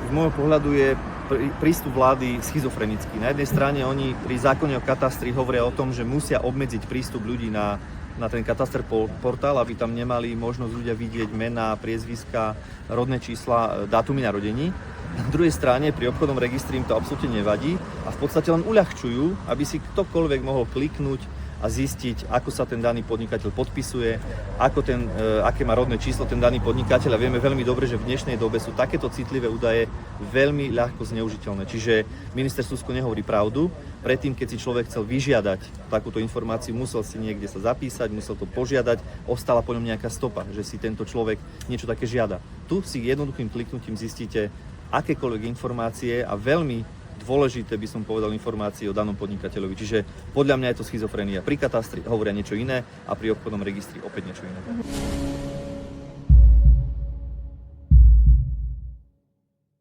z môjho pohľadu je prístup vlády schizofrenický. Na jednej strane oni pri zákone o katastri hovoria o tom, že musia obmedziť prístup ľudí na ten kataster portál, aby tam nemali možnosť ľudia vidieť mená, priezviska, rodné čísla, dátumy narodení. Na druhej strane pri obchodnom registri im to absolútne nevadí a v podstate len uľahčujú, aby si ktokoľvek mohol kliknúť a zistiť, ako sa ten daný podnikateľ podpisuje, aké má rodné číslo ten daný podnikateľ. A vieme veľmi dobre, že v dnešnej dobe sú takéto citlivé údaje veľmi ľahko zneužiteľné. Čiže ministerstvo nehovorí pravdu. Predtým, keď si človek chcel vyžiadať takúto informáciu, musel si niekde sa zapísať, musel to požiadať, ostala po ňom nejaká stopa, že si tento človek niečo také žiada. Tu si jednoduchým kliknutím zistíte akékoľvek informácie a veľmi dôležité by som povedal informácie o danom podnikateľovi. Čiže podľa mňa je to schizofrenia. Pri katastri hovoria niečo iné a pri obchodnom registri opäť niečo iné.